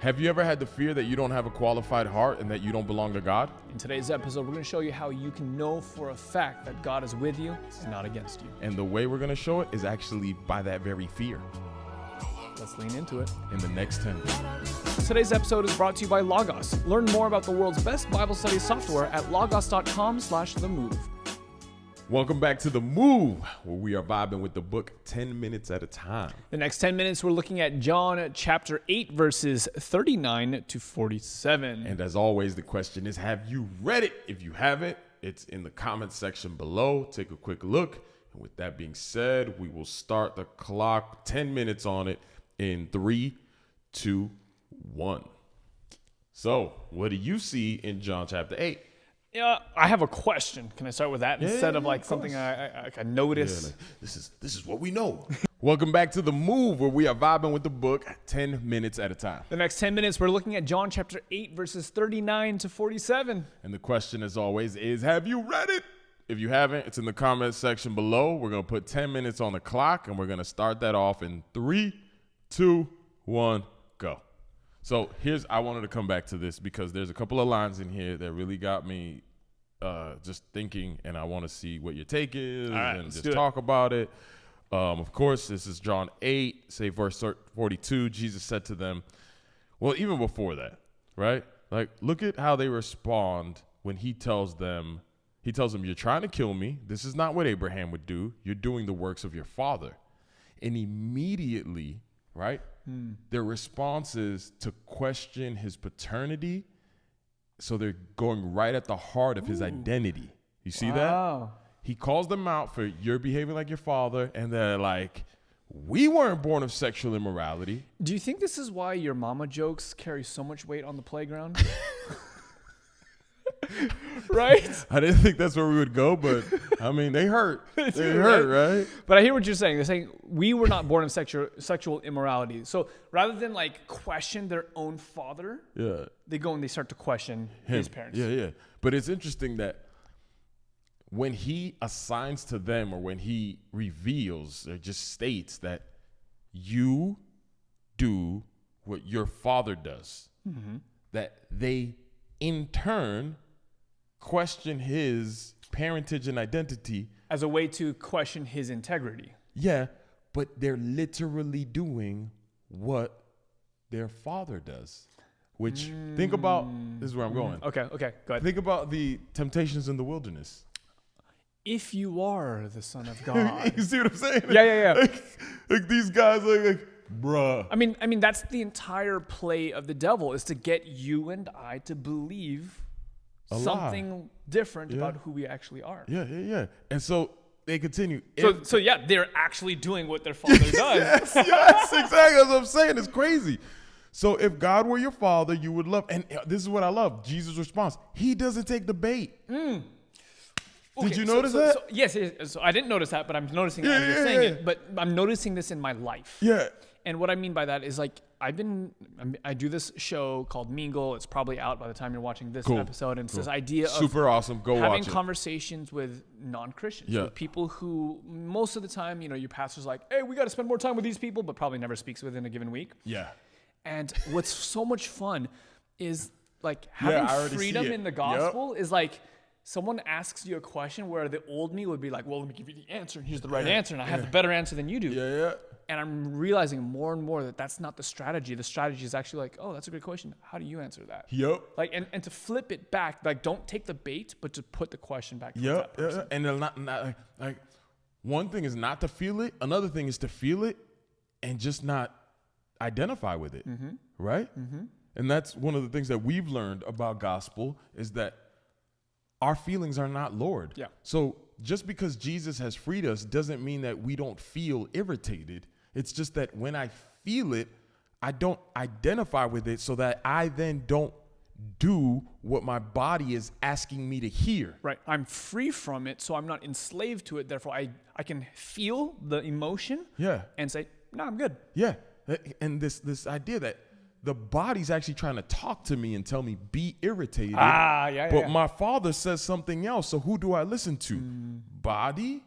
Have you ever had the fear that you don't have a qualified heart and that you don't belong to God? In today's episode, we're going to show you how you can know for a fact that God is with you and not against you. And the way we're going to show it is actually by that very fear. Let's lean into it. In the next 10 minutes. Today's episode is brought to you by Logos. Learn more about the world's best Bible study software at logos.com/themove. Welcome back to The Move, where we are vibing with the book 10 minutes at a time. The next 10 minutes, we're looking at John chapter 8, verses 39 to 47. And as always, the question is, have you read it? If you haven't, it's in the comments section below. Take a quick look. And with that being said, we will start the clock, 10 minutes on it in 3, 2, 1. So, what do you see in John chapter 8? Yeah, I have a question. Can I start with that instead of like something course. I noticed? Yeah, like, this is what we know. Welcome back to The Move, where we are vibing with the book 10 minutes at a time. The next 10 minutes, we're looking at John chapter 8, verses 39 to 47. And the question, as always, is, have you read it? If you haven't, it's in the comments section below. We're going to put 10 minutes on the clock, and we're going to start that off in 3, 2, 1, go. So I wanted to come back to this because there's a couple of lines in here that really got me just thinking, and I want to see what your take is and just talk about it. Of course, this is John 8, say verse 42. Jesus said to them, well, even before that, right? Like, look at how they respond when he tells them, you're trying to kill me. This is not what Abraham would do. You're doing the works of your father. And immediately, right, their response is to question his paternity. So they're going right at the heart of his identity. You see that? He calls them out for, you're behaving like your father. And they're like, we weren't born of sexual immorality. Do you think this is why your mama jokes carry so much weight on the playground? Right? I didn't think that's where we would go, but I mean, they hurt. They hurt, right? But I hear what you're saying. They're saying we were not born of sexual immorality. So rather than like question their own father, they go and they start to question his parents. Yeah. But it's interesting that when he assigns to them, or when he reveals or just states that you do what your father does, that they in turn question his parentage and identity as a way to question his integrity. Yeah, but they're literally doing what their father does. Which, think about, this is where I'm going. Okay, go ahead. Think about the temptations in the wilderness. If you are the Son of God. You see what I'm saying? Yeah. Like these guys, like, bruh. I mean, that's the entire play of the devil, is to get you and I to believe something different about who we actually are. Yeah. And so they continue. So they're actually doing what their father does. Yes, exactly. That's what I'm saying. It's crazy. So if God were your father, you would love. And this is what I love. Jesus' response. He doesn't take the bait. Okay, Did you notice that? Yes. So I didn't notice that, but I'm noticing it as you're saying it. But I'm noticing this in my life. Yeah. And what I mean by that is, like, I do this show called Mingle. It's probably out by the time you're watching this episode. And it's this idea of super awesome. Go having watch it. Conversations with non-Christians, with people who most of the time, your pastor's like, hey, we got to spend more time with these people, but probably never speaks within a given week. Yeah. And what's so much fun is like having freedom in the gospel is like, someone asks you a question where the old me would be like, well, let me give you the answer, and here's the right answer, and I have the better answer than you do. Yeah. And I'm realizing more and more that that's not the strategy. The strategy is actually like, oh, that's a good question. How do you answer that? Yep. Like, and to flip it back, like, don't take the bait, but to put the question back to that person. And they're not like one thing is not to feel it. Another thing is to feel it and just not identify with it. Right? And that's one of the things that we've learned about gospel is that our feelings are not Lord. Yeah. So just because Jesus has freed us doesn't mean that we don't feel irritated. It's just that when I feel it, I don't identify with it so that I then don't do what my body is asking me to hear. Right. I'm free from it, so I'm not enslaved to it. Therefore, I can feel the emotion and say, no, I'm good. Yeah. And this idea that the body's actually trying to talk to me and tell me be irritated. But my father says something else. So who do I listen to? Body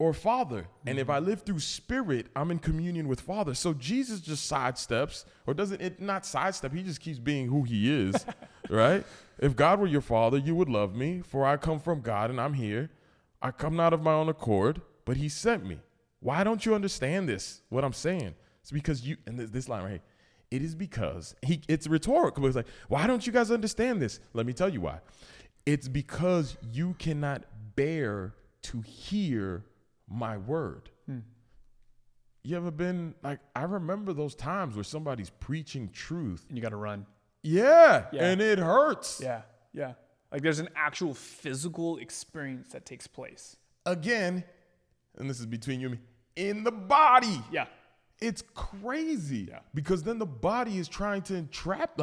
or Father. And if I live through spirit, I'm in communion with Father. So Jesus just sidesteps, or doesn't it not sidestep, he just keeps being who he is, right? If God were your Father, you would love me, for I come from God and I'm here. I come not of my own accord, but he sent me. Why don't you understand this, what I'm saying? It's because you, and this line right here, it is because, it's rhetorical. It's like, why don't you guys understand this? Let me tell you why. It's because you cannot bear to hear my word. You ever been like, I remember those times where somebody's preaching truth. And you got to run. Yeah, and it hurts. Yeah. Like there's an actual physical experience that takes place. Again, and this is between you and me, in the body. Yeah. It's crazy. Yeah. Because then the body is trying to trap,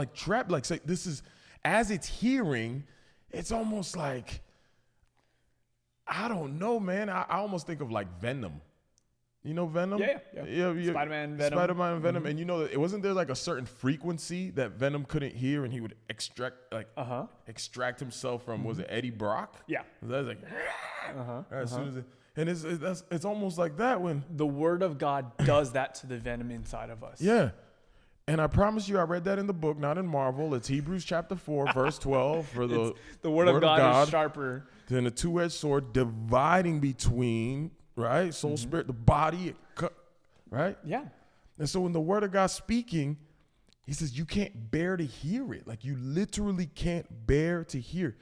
say, this is, as it's hearing, it's almost like, I don't know, man. I almost think of like Venom. You know Venom? Yeah. Spider-Man, Venom. Spider-Man and Venom. And you know, it wasn't there like a certain frequency that Venom couldn't hear and he would extract himself from, was it Eddie Brock? Yeah. That was like, as soon as it, and it's almost like that when the word of God does that to the venom inside of us. Yeah. And I promise you, I read that in the book, not in Marvel. It's Hebrews chapter 4, verse 12. For the word of God is sharper than a two-edged sword, dividing between, right, soul, spirit, the body, right? Yeah. And so when the word of God's speaking, he says you can't bear to hear it. Like you literally can't bear to hear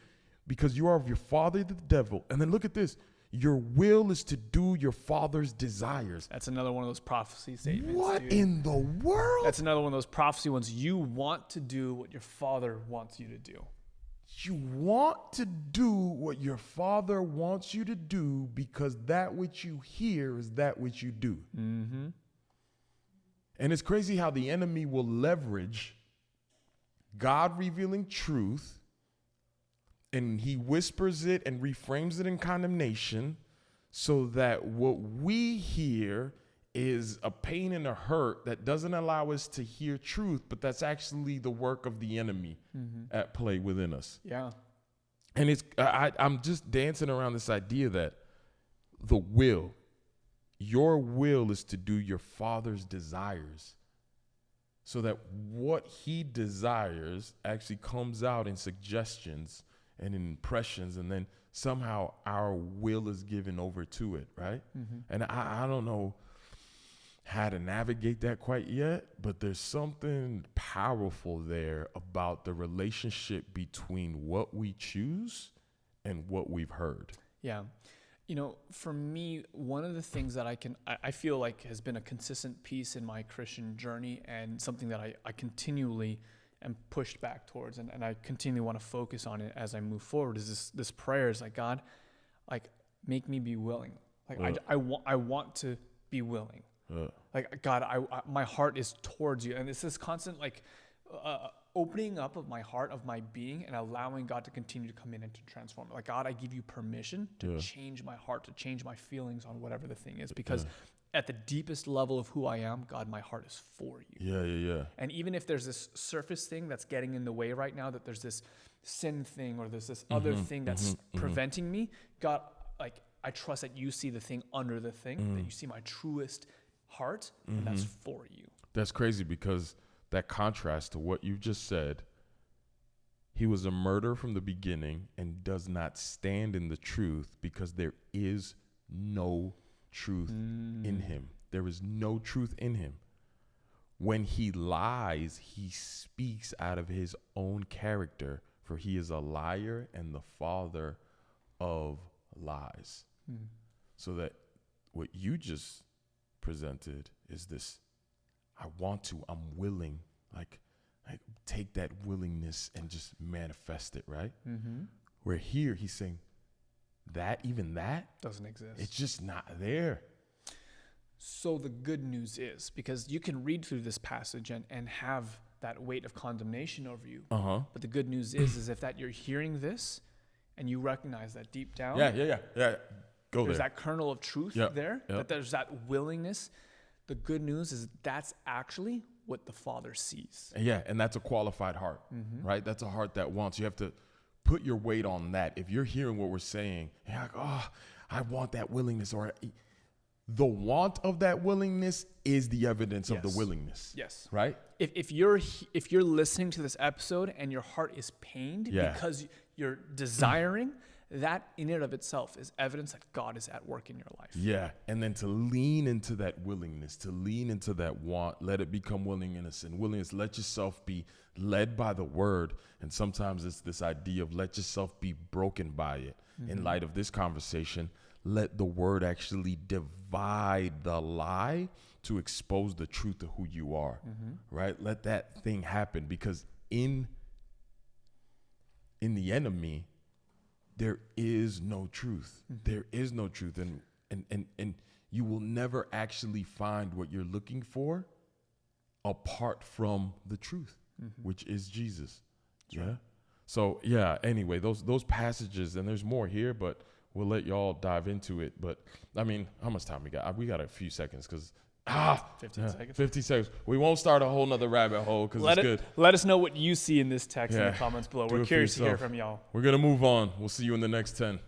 because you are of your father, the devil. And then look at this. Your will is to do your father's desires. That's another one of those prophecy statements. What dude. in the world? That's another one of those prophecy ones. You want to do what your father wants you to do. You want to do what your father wants you to do because that which you hear is that which you do. Mm-hmm. And it's crazy how the enemy will leverage God revealing truth, and he whispers it and reframes it in condemnation so that what we hear is a pain and a hurt that doesn't allow us to hear truth, but that's actually the work of the enemy at play within us. Yeah. And I'm just dancing around this idea that the will, your will is to do your father's desires so that what he desires actually comes out in suggestions and in impressions, and then somehow our will is given over to it, right? And I don't know how to navigate that quite yet, but there's something powerful there about the relationship between what we choose and what we've heard. Yeah. You know, for me, one of the things that I feel like has been a consistent piece in my Christian journey and something that I continually am pushed back towards and I continually want to focus on it as I move forward is this prayer is like, God, like make me be willing. Like I want to be willing. Like God, my heart is towards you. And it's this constant like opening up of my heart, of my being, and allowing God to continue to come in and to transform it. Like God, I give you permission to change my heart, to change my feelings on whatever the thing is. Because at the deepest level of who I am, God, my heart is for you. Yeah. And even if there's this surface thing that's getting in the way right now, that there's this sin thing or there's this other thing that's preventing me, God, like I trust that you see the thing under the thing, that you see my truest heart, and that's for you. That's crazy because that contrast to what you just said, he was a murderer from the beginning and does not stand in the truth because there is no truth in him. There is no truth in him. When he lies, he speaks out of his own character, for he is a liar and the father of lies. So that what you just presented is this, I'm willing, like take that willingness and just manifest it, right? Where here he's saying that doesn't exist. It's just not there. So the good news is, because you can read through this passage and have that weight of condemnation over you. But the good news is if that you're hearing this and you recognize that deep down. Yeah. There's that kernel of truth there, that there's that willingness. The good news is that's actually what the Father sees. Yeah, and that's a qualified heart, right? That's a heart that wants. You have to put your weight on that. If you're hearing what we're saying, you're like, oh, I want that willingness, or the want of that willingness is the evidence of the Yes. willingness. Yes. Right? If you're listening to this episode and your heart is pained Yeah. because you're desiring, that in and of itself is evidence that God is at work in your life. Yeah. And then to lean into that willingness, to lean into that want, let it become willingness. And willingness, let yourself be led by the word. And sometimes it's this idea of let yourself be broken by it. In light of this conversation, let the word actually divide the lie to expose the truth of who you are, right? Let that thing happen, because in the enemy, there is no truth. There is no truth. And you will never actually find what you're looking for apart from the truth, which is Jesus. Yeah. So yeah, anyway, those passages, and there's more here, but we'll let y'all dive into it. But I mean, how much time we got? We got a few seconds, because 15 seconds. 50 seconds. We won't start a whole nother rabbit hole, because it's good. Let us know what you see in this text in Yeah. the comments below. Do We're it for curious to hear yourself. from y'all. We're gonna move on. We'll see you in the next 10.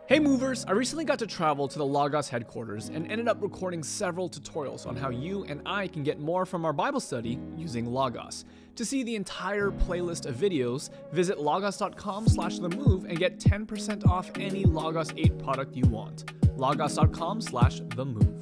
Hey movers, I recently got to travel to the Logos headquarters and ended up recording several tutorials on how you and I can get more from our Bible study using Logos. To see the entire playlist of videos, visit logos.com/themove and get 10% off any Logos 8 product you want. logos.com/themove.